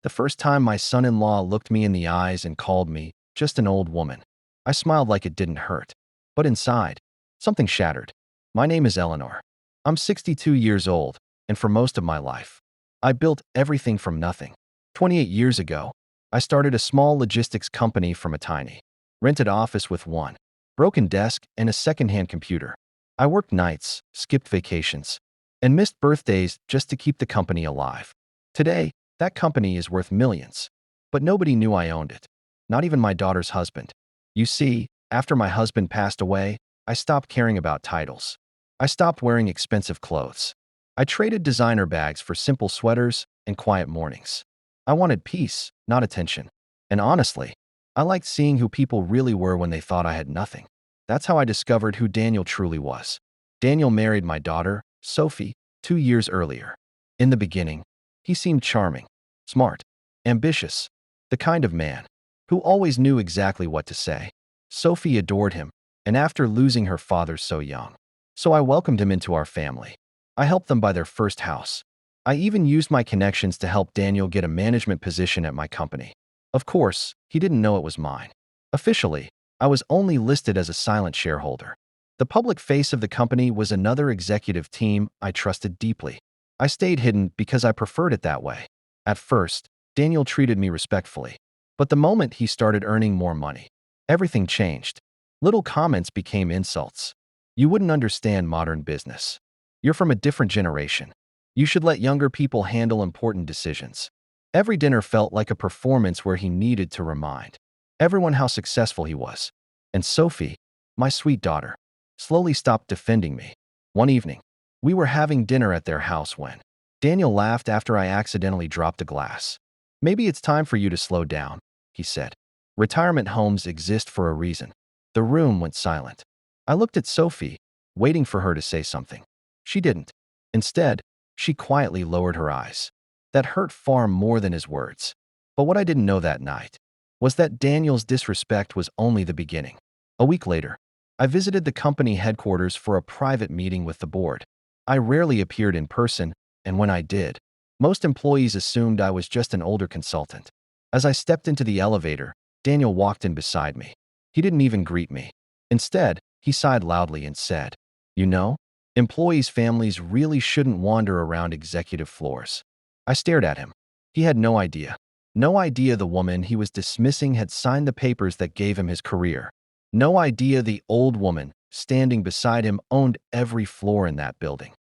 The first time my son-in-law looked me in the eyes and called me just an old woman, I smiled like it didn't hurt. But inside, something shattered. My name is Eleanor. I'm 62 years old, and for most of my life, I built everything from nothing. 28 years ago, I started a small logistics company from a tiny, rented office with one broken desk and a second-hand computer. I worked nights, skipped vacations, and missed birthdays just to keep the company alive. Today, that company is worth millions, but nobody knew I owned it, not even my daughter's husband. You see, after my husband passed away, I stopped caring about titles. I stopped wearing expensive clothes. I traded designer bags for simple sweaters and quiet mornings. I wanted peace, not attention. And honestly, I liked seeing who people really were when they thought I had nothing. That's how I discovered who Daniel truly was. Daniel married my daughter, Sophie, 2 years earlier. In the beginning, he seemed charming, smart, ambitious, the kind of man who always knew exactly what to say. Sophie adored him, and after losing her father so young, so I welcomed him into our family. I helped them buy their first house. I even used my connections to help Daniel get a management position at my company. Of course, he didn't know it was mine. Officially, I was only listed as a silent shareholder. The public face of the company was another executive team I trusted deeply. I stayed hidden because I preferred it that way. At first, Daniel treated me respectfully. But the moment he started earning more money, everything changed. Little comments became insults. You wouldn't understand modern business. You're from a different generation. You should let younger people handle important decisions. Every dinner felt like a performance where he needed to remind everyone how successful he was. And Sophie, my sweet daughter, slowly stopped defending me. One evening, we were having dinner at their house when Daniel laughed after I accidentally dropped a glass. "Maybe it's time for you to slow down," he said. "Retirement homes exist for a reason." The room went silent. I looked at Sophie, waiting for her to say something. She didn't. Instead, she quietly lowered her eyes. That hurt far more than his words. But what I didn't know that night was that Daniel's disrespect was only the beginning. A week later, I visited the company headquarters for a private meeting with the board. I rarely appeared in person, and when I did, most employees assumed I was just an older consultant. As I stepped into the elevator, Daniel walked in beside me. He didn't even greet me. Instead, he sighed loudly and said, "You know, employees' families really shouldn't wander around executive floors." I stared at him. He had no idea. No idea the woman he was dismissing had signed the papers that gave him his career. No idea the old woman standing beside him owned every floor in that building.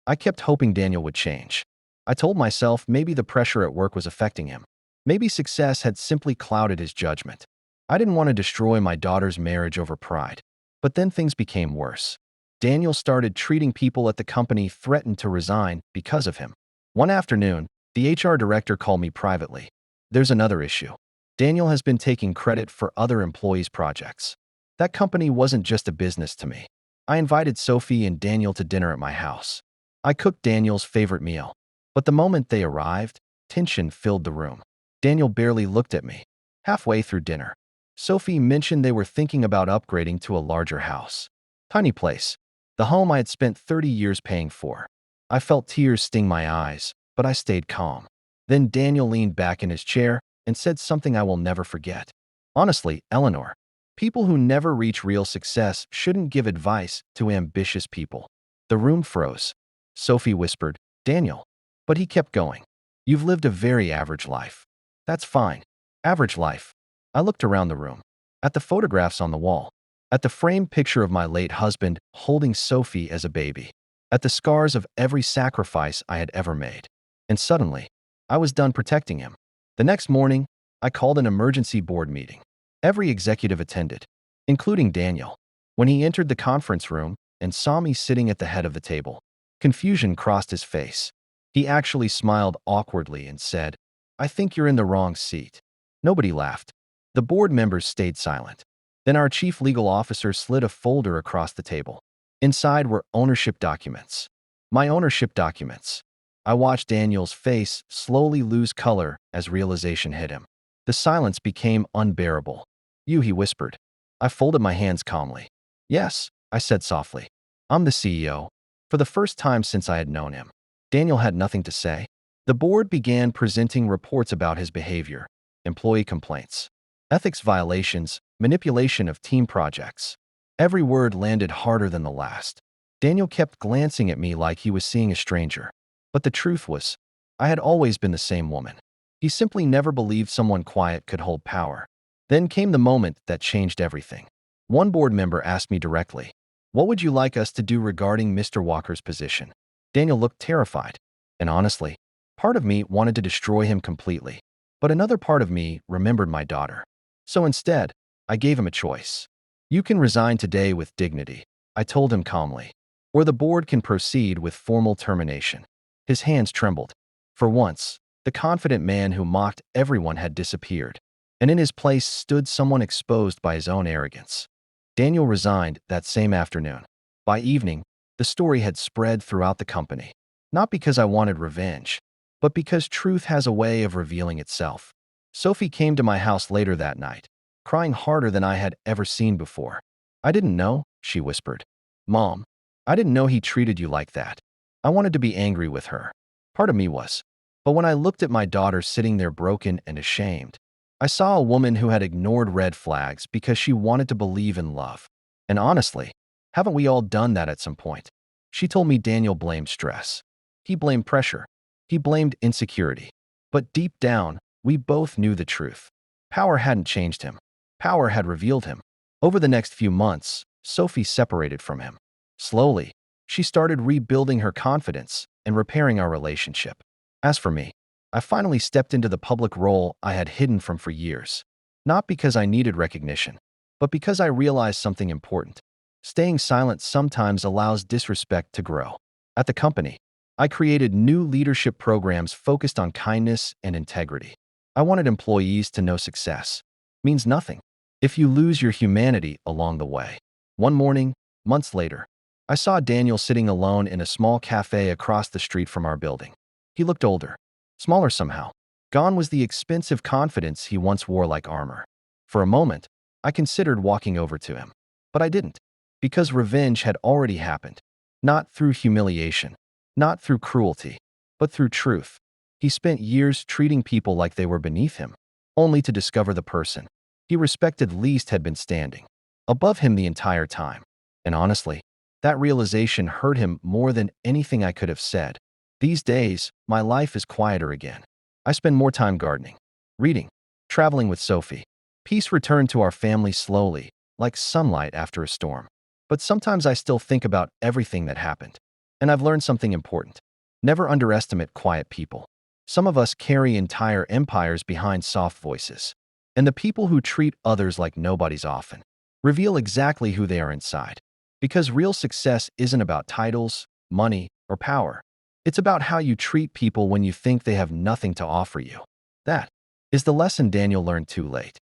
I kept hoping Daniel would change. I told myself maybe the pressure at work was affecting him. Maybe success had simply clouded his judgment. I didn't want to destroy my daughter's marriage over pride. But then things became worse. Daniel started treating people at the company threatened to resign because of him. One afternoon, the HR director called me privately. "There's another issue. Daniel has been taking credit for other employees' projects." That company wasn't just a business to me. I invited Sophie and Daniel to dinner at my house. I cooked Daniel's favorite meal. But the moment they arrived, tension filled the room. Daniel barely looked at me. Halfway through dinner, Sophie mentioned they were thinking about upgrading to a larger house. Tiny place. The home I had spent 30 years paying for. I felt tears sting my eyes, but I stayed calm. Then Daniel leaned back in his chair and said something I will never forget. "Honestly, Eleanor, people who never reach real success shouldn't give advice to ambitious people." The room froze. Sophie whispered, "Daniel." But he kept going. "You've lived a very average life." "That's fine. Average life." I looked around the room. At the photographs on the wall. At the framed picture of my late husband holding Sophie as a baby. At the scars of every sacrifice I had ever made. And suddenly, I was done protecting him. The next morning, I called an emergency board meeting. Every executive attended, including Daniel. When he entered the conference room and saw me sitting at the head of the table, confusion crossed his face. He actually smiled awkwardly and said, "I think you're in the wrong seat." Nobody laughed. The board members stayed silent. Then our chief legal officer slid a folder across the table. Inside were ownership documents. My ownership documents. I watched Daniel's face slowly lose color as realization hit him. The silence became unbearable. "You," he whispered. I folded my hands calmly. "Yes," I said softly. "I'm the CEO." For the first time since I had known him. Daniel had nothing to say. The board began presenting reports about his behavior, employee complaints, ethics violations, manipulation of team projects. Every word landed harder than the last. Daniel kept glancing at me like he was seeing a stranger. But the truth was, I had always been the same woman. He simply never believed someone quiet could hold power. Then came the moment that changed everything. One board member asked me directly, "What would you like us to do regarding Mr. Walker's position?" Daniel looked terrified. And honestly, part of me wanted to destroy him completely. But another part of me remembered my daughter. So instead, I gave him a choice. "You can resign today with dignity," I told him calmly, "or the board can proceed with formal termination." His hands trembled. For once, the confident man who mocked everyone had disappeared, and in his place stood someone exposed by his own arrogance. Daniel resigned that same afternoon. By evening, the story had spread throughout the company. Not because I wanted revenge, but because truth has a way of revealing itself. Sophie came to my house later that night, crying harder than I had ever seen before. "I didn't know," she whispered. "Mom, I didn't know he treated you like that." I wanted to be angry with her. Part of me was. But when I looked at my daughter sitting there broken and ashamed, I saw a woman who had ignored red flags because she wanted to believe in love. And honestly, haven't we all done that at some point? She told me Daniel blamed stress. He blamed pressure. He blamed insecurity. But deep down, we both knew the truth. Power hadn't changed him. Power had revealed him. Over the next few months, Sophie separated from him. Slowly, she started rebuilding her confidence and repairing our relationship. As for me, I finally stepped into the public role I had hidden from for years. Not because I needed recognition, but because I realized something important. Staying silent sometimes allows disrespect to grow. At the company, I created new leadership programs focused on kindness and integrity. I wanted employees to know success means nothing if you lose your humanity along the way. One morning, months later, I saw Daniel sitting alone in a small cafe across the street from our building. He looked older, smaller somehow. Gone was the expensive confidence he once wore like armor. For a moment, I considered walking over to him. But I didn't, because revenge had already happened. Not through humiliation, not through cruelty, but through truth. He spent years treating people like they were beneath him, only to discover the person he respected least had been standing above him the entire time. And honestly, that realization hurt him more than anything I could have said. These days, my life is quieter again. I spend more time gardening, reading, traveling with Sophie. Peace returned to our family slowly, like sunlight after a storm. But sometimes I still think about everything that happened. And I've learned something important. Never underestimate quiet people. Some of us carry entire empires behind soft voices. And the people who treat others like nobodies often reveal exactly who they are inside. Because real success isn't about titles, money, or power. It's about how you treat people when you think they have nothing to offer you. That is the lesson Daniel learned too late.